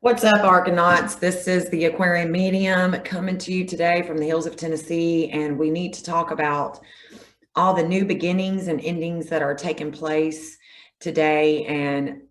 What's up, Argonauts? This is the Aquarian Medium coming to you today from the hills of Tennessee, and we need to talk about all the new beginnings and endings that are taking place today. And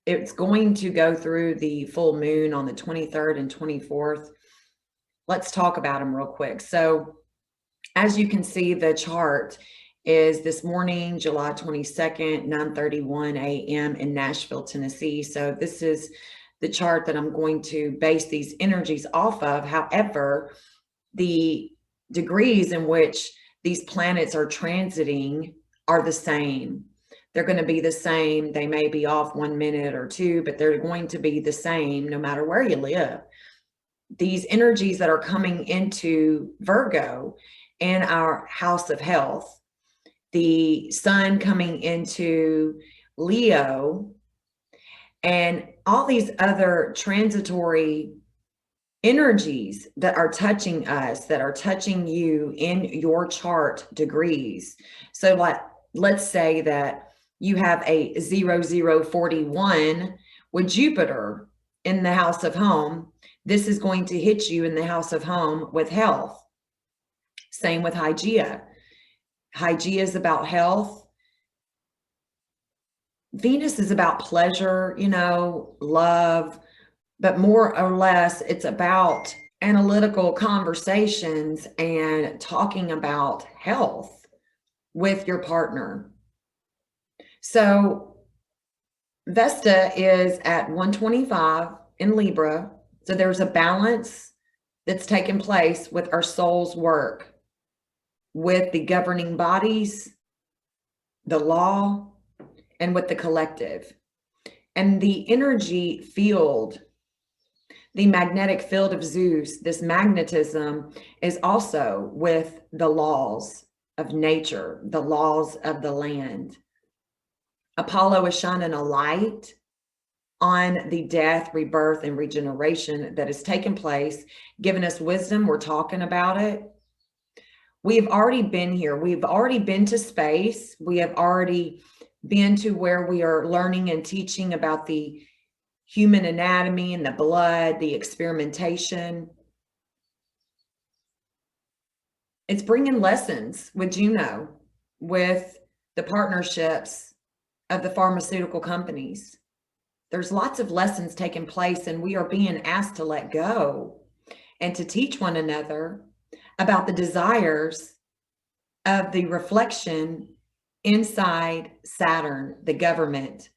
it's going to go through the full moon on the 23rd and 24th. Let's talk about them real quick. So, as you can see, the chart is this morning, July 22nd, 9:31 a.m. in Nashville, Tennessee. So this is the chart that I'm going to base these energies off of. However, the degrees in which these planets are transiting are the same. They're going to be the same. They may be off 1 minute or two, but they're going to be the same no matter where you live. These energies that are coming into Virgo in our house of health, the sun coming into Leo, and all these other transitory energies that are touching us, that are touching you in your chart degrees. So like, let's say that you have a 0041 with Jupiter in the house of home. This is going to hit you in the house of home with health. Same with Hygeia. Hygeia is about health. Venus is about pleasure, love, but more or less it's about analytical conversations and talking about health with your partner. So Vesta is at 125 in Libra. So there's a balance that's taken place with our soul's work, with the governing bodies, the law, and with the collective. And the energy field, the magnetic field of Zeus, this magnetism is also with the laws of nature, the laws of the land. Apollo is shining a light on the death, rebirth, and regeneration that has taken place, giving us wisdom. We're talking about it. We've already been here. We've already been to space. We have already been to where we are learning and teaching about the human anatomy and the blood, the experimentation. It's bringing lessons with Juno, with the partnerships of the pharmaceutical companies. There's lots of lessons taking place, and we are being asked to let go and to teach one another about the desires of the reflection inside Saturn, the government,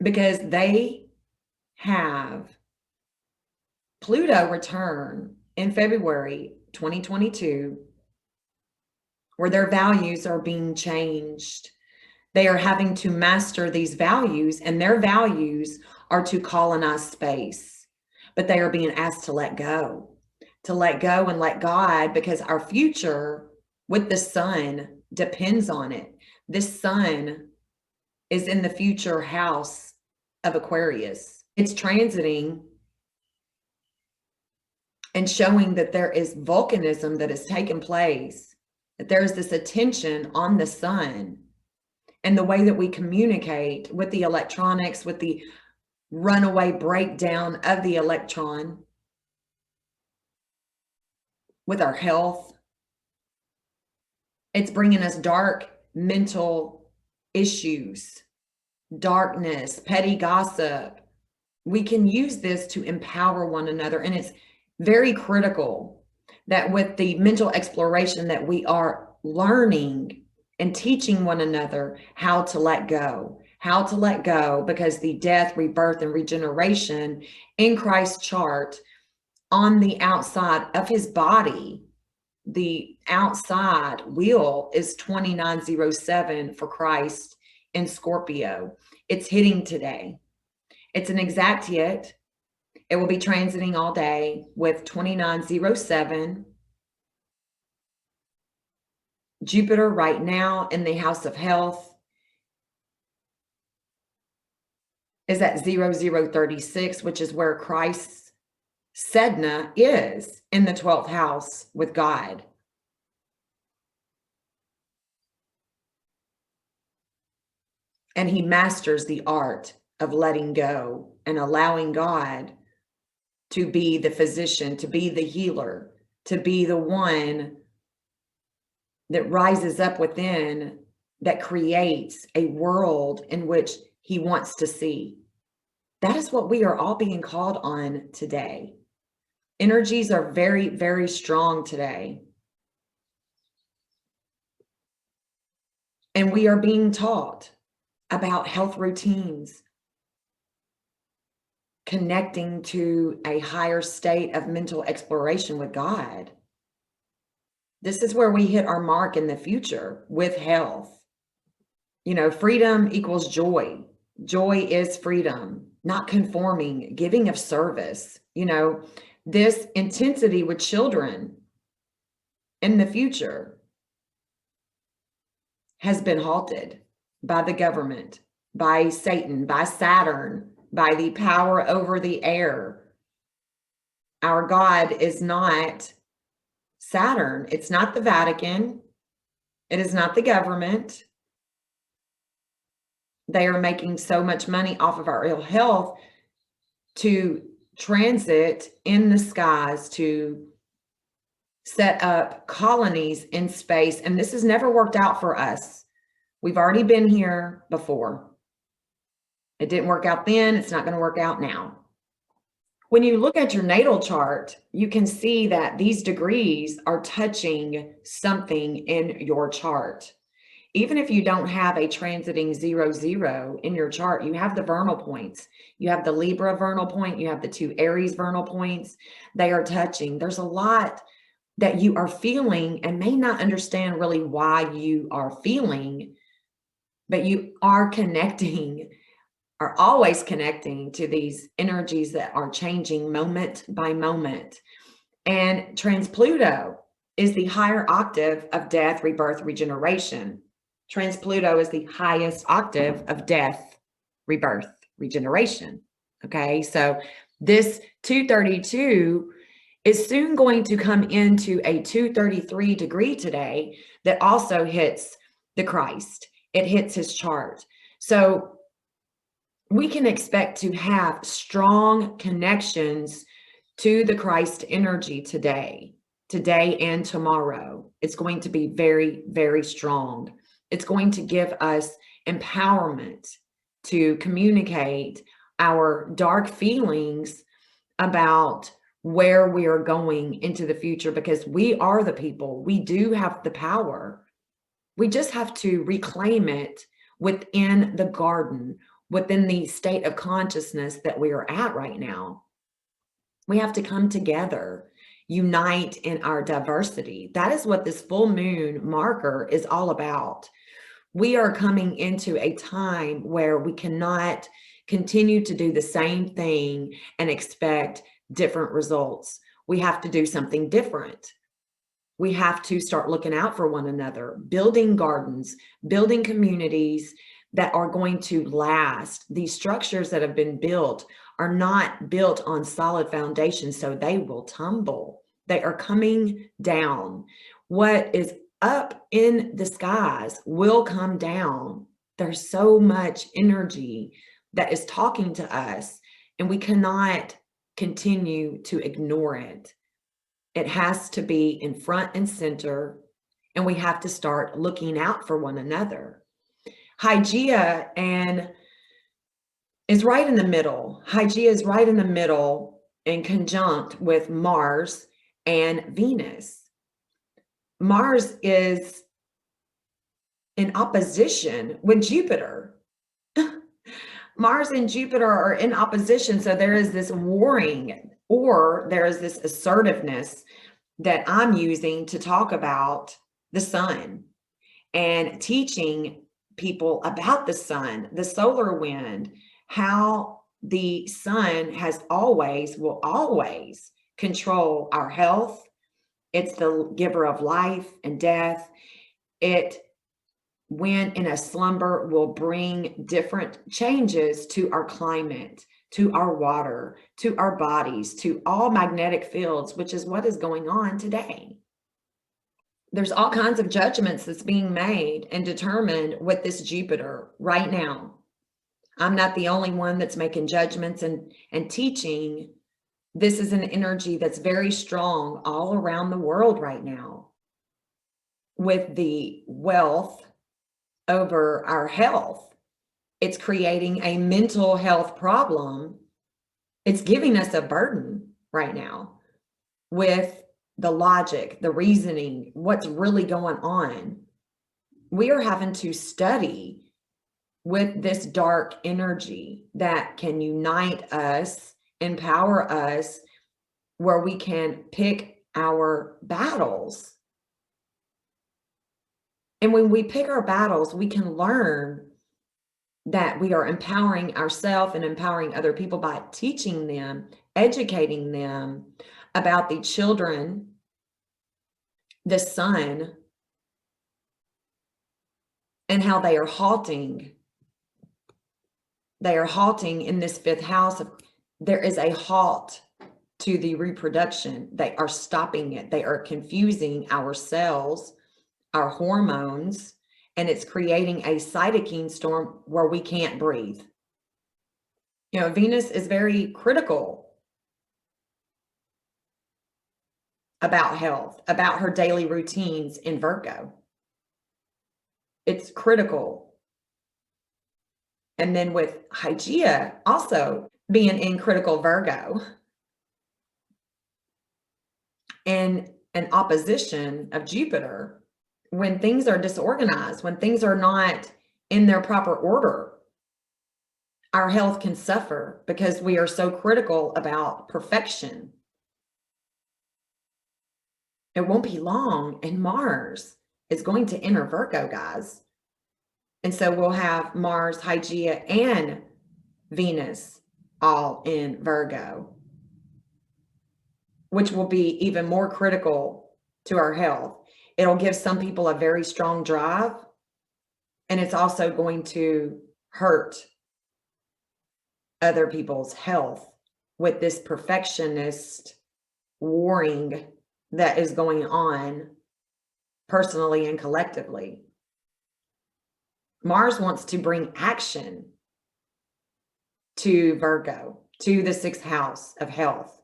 because they have Pluto return in February 2022, where their values are being changed. They are having to master these values, and their values are to colonize space, but they are being asked to let go and let God, because our future with the sun depends on it. This sun is in the future house of Aquarius. It's transiting and showing that there is volcanism that has taken place, that there is this attention on the sun and the way that we communicate with the electronics, with the runaway breakdown of the electron, with our health. It's bringing us dark mental issues, darkness, petty gossip. We can use this to empower one another. And it's very critical that with the mental exploration that we are learning and teaching one another how to let go, because the death, rebirth, and regeneration in Christ's chart on the outside of his body, the outside wheel is 2907 for Christ in Scorpio. It's hitting today. It's an exact hit. It will be transiting all day with 2907. Jupiter right now in the house of health is at 0036, which is where Christ's Sedna is, in the 12th house with God. And he masters the art of letting go and allowing God to be the physician, to be the healer, to be the one that rises up within, that creates a world in which he wants to see. That is what we are all being called on today. Energies are very, very strong today. And we are being taught about health routines, connecting to a higher state of mental exploration with God. This is where we hit our mark in the future with health. You know, freedom equals joy. Joy is freedom, not conforming, giving of service. You know, this intensity with children in the future has been halted by the government, by Satan, by Saturn, by the power over the air. Our God is not Saturn. It's not the Vatican. It is not the government. They are making so much money off of our ill health to transit in the skies, to set up colonies in space. And this has never worked out for us. We've already been here before. It didn't work out then. It's not going to work out now. When you look at your natal chart, you can see that these degrees are touching something in your chart. Even if you don't have a transiting 0-0 in your chart, you have the vernal points. You have the Libra vernal point. You have the 2 Aries vernal points. They are touching. There's a lot that you are feeling and may not understand really why you are feeling, but you are connecting, are always connecting to these energies that are changing moment by moment. And Trans-Pluto is the higher octave of death, rebirth, regeneration. Trans-Pluto is the highest octave of death, rebirth, regeneration. Okay, so this 232 is soon going to come into a 233 degree today that also hits the Christ. It hits his chart. So we can expect to have strong connections to the Christ energy today and tomorrow. It's going to be very, very strong. It's going to give us empowerment to communicate our dark feelings about where we are going into the future, because we are the people. We do have the power. We just have to reclaim it within the garden, within the state of consciousness that we are at right now. We have to come together, unite in our diversity. That is what this full moon marker is all about. We are coming into a time where we cannot continue to do the same thing and expect different results. We have to do something different. We have to start looking out for one another, building gardens, building communities that are going to last. These structures that have been built are not built on solid foundations, so they will tumble. They are coming down. What is up in the skies will come down. There's so much energy that is talking to us, and we cannot continue to ignore it. It has to be in front and center, and we have to start looking out for one another. Hygeia is right in the middle. Hygeia is right in the middle and conjunct with Mars and Venus. Mars is in opposition with Jupiter. Mars and Jupiter are in opposition, so there is this warring, or there is this assertiveness that I'm using to talk about the sun and teaching people about the sun, the solar wind, how the sun has always, will always control our health. It's the giver of life and death. It, when in a slumber, will bring different changes to our climate, to our water, to our bodies, to all magnetic fields, which is what is going on today. There's all kinds of judgments that's being made and determined with this Jupiter right now. I'm not the only one that's making judgments and teaching. This is an energy that's very strong all around the world right now with the wealth over our health. It's creating a mental health problem. It's giving us a burden right now with the logic, the reasoning, what's really going on. We are having to study with this dark energy that can unite us, empower us, where we can pick our battles. And when we pick our battles, we can learn that we are empowering ourselves and empowering other people by teaching them, educating them about the children, the sun, and how they are halting. They are halting in this fifth house. There is a halt to the reproduction. They are stopping it. They are confusing our cells, our hormones, and it's creating a cytokine storm where we can't breathe. You know, Venus is very critical about health, about her daily routines in Virgo. It's critical. And then with Hygeia also being in critical Virgo and an opposition of Jupiter, when things are disorganized, when things are not in their proper order, our health can suffer because we are so critical about perfection. It won't be long, and Mars is going to enter Virgo, guys. And so we'll have Mars, Hygeia, and Venus all in Virgo, which will be even more critical to our health. It'll give some people a very strong drive, and it's also going to hurt other people's health with this perfectionist warring that is going on personally and collectively. Mars wants to bring action to Virgo, to the sixth house of health.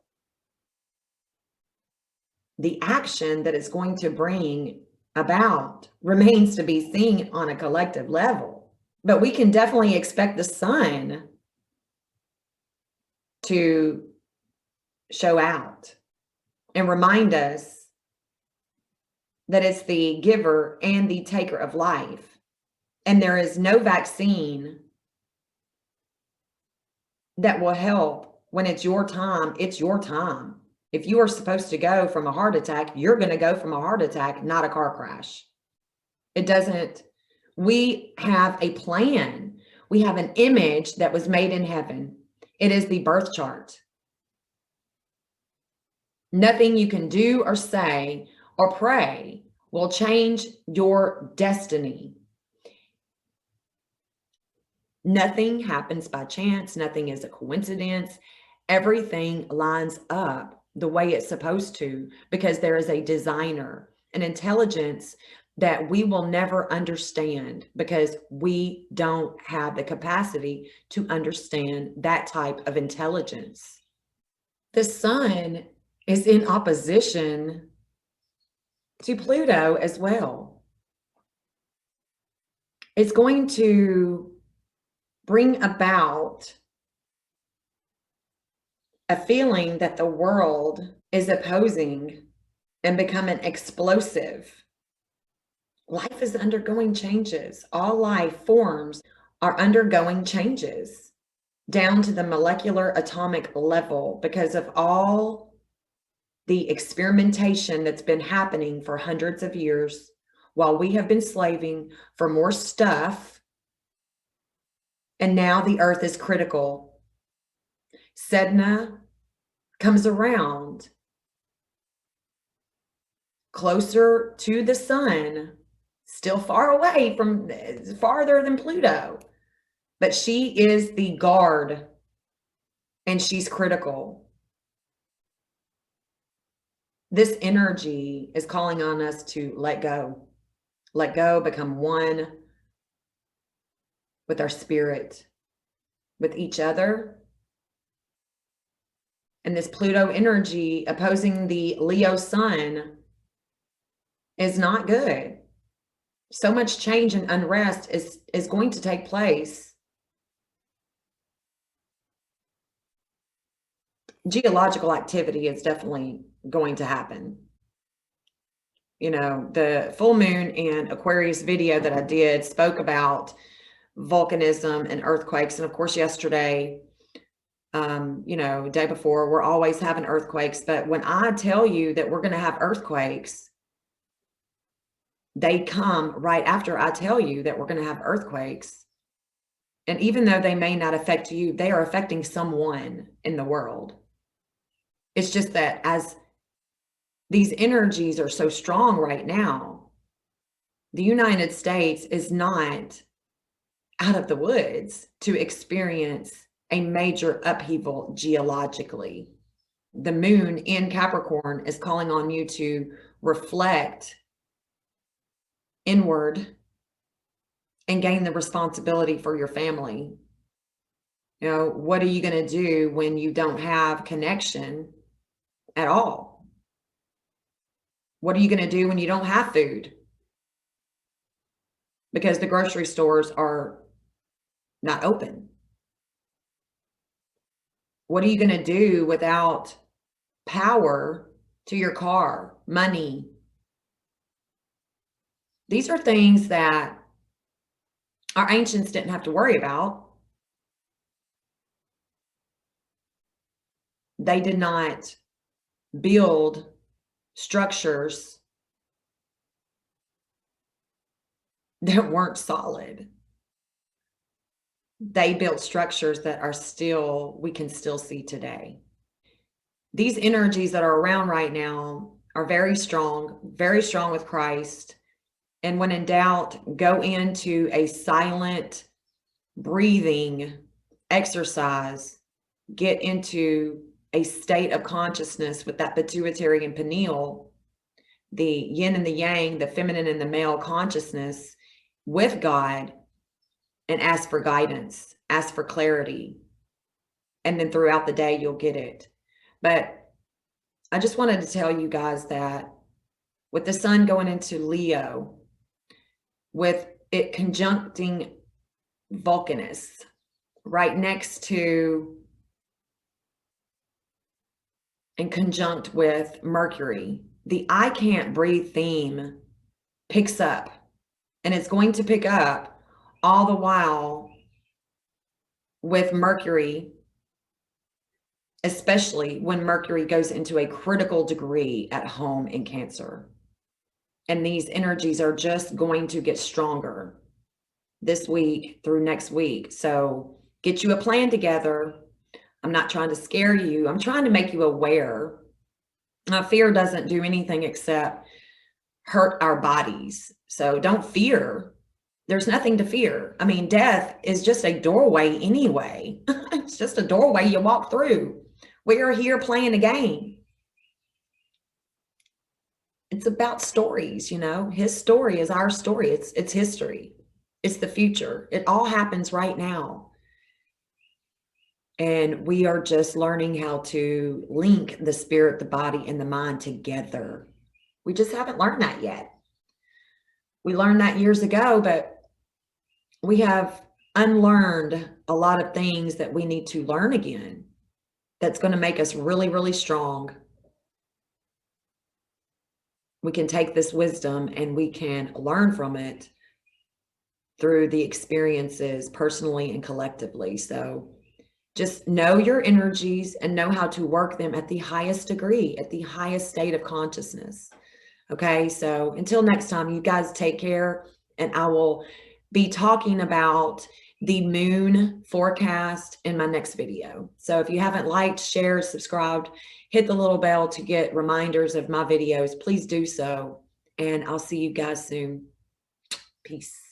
The action that it's going to bring about remains to be seen on a collective level, but we can definitely expect the sun to show out and remind us that it's the giver and the taker of life. And there is no vaccine that will help when it's your time. It's your time. If you are supposed to go from a heart attack, you're going to go from a heart attack, not a car crash. It doesn't. We have a plan. We have an image that was made in heaven. It is the birth chart. Nothing you can do or say or pray will change your destiny. Nothing happens by chance. Nothing is a coincidence. Everything lines up the way it's supposed to because there is a designer, an intelligence that we will never understand because we don't have the capacity to understand that type of intelligence. The sun is in opposition to Pluto as well. It's going to bring about a feeling that the world is opposing and becoming explosive. Life is undergoing changes. All life forms are undergoing changes down to the molecular atomic level because of all the experimentation that's been happening for hundreds of years while we have been slaving for more stuff. And now the earth is critical. Sedna comes around closer to the sun, still far away from, farther than Pluto, but she is the guard and she's critical. This energy is calling on us to let go, become one with our spirit, with each other. And this Pluto energy opposing the Leo sun is not good. So much change and unrest is going to take place. Geological activity is definitely going to happen. You know, the full moon and Aquarius video that I did spoke about volcanism and earthquakes. And of course, yesterday, you know, day before, we're always having earthquakes. But when I tell you that we're going to have earthquakes, they come right after I tell you that we're going to have earthquakes. And even though they may not affect you, they are affecting someone in the world. It's just that as these energies are so strong right now, the United States is not out of the woods to experience a major upheaval geologically. The moon in Capricorn is calling on you to reflect inward and gain the responsibility for your family. You know, what are you going to do when you don't have connection at all? What are you going to do when you don't have food? Because the grocery stores are not open. What are you going to do without power to your car, money? These are things that our ancients didn't have to worry about. They did not build structures that weren't solid. They built structures that are still, we can still see today. These energies that are around right now are very strong with Christ. And when in doubt, go into a silent breathing exercise, get into a state of consciousness with that pituitary and pineal, the yin and the yang, the feminine and the male consciousness with God, and ask for guidance, ask for clarity. And then throughout the day, you'll get it. But I just wanted to tell you guys that with the sun going into Leo, with it conjuncting Vulcanus right next to and conjunct with Mercury, the I can't breathe theme picks up, and it's going to pick up all the while with Mercury, especially when Mercury goes into a critical degree at home in Cancer. And these energies are just going to get stronger this week through next week. So get you a plan together. I'm not trying to scare you. I'm trying to make you aware. Fear doesn't do anything except hurt our bodies. So don't fear. There's nothing to fear. I mean, death is just a doorway anyway. It's just a doorway you walk through. We are here playing a game. It's about stories, you know. His story is our story. It's history. It's the future. It all happens right now. And we are just learning how to link the spirit, the body, and the mind together. We just haven't learned that yet. We learned that years ago, but we have unlearned a lot of things that we need to learn again. That's going to make us really, really strong. We can take this wisdom and we can learn from it through the experiences personally and collectively. So just know your energies and know how to work them at the highest degree, at the highest state of consciousness. Okay, so until next time, you guys take care, and I will be talking about the moon forecast in my next video. So if you haven't liked, shared, subscribed, hit the little bell to get reminders of my videos, please do so. And I'll see you guys soon. Peace.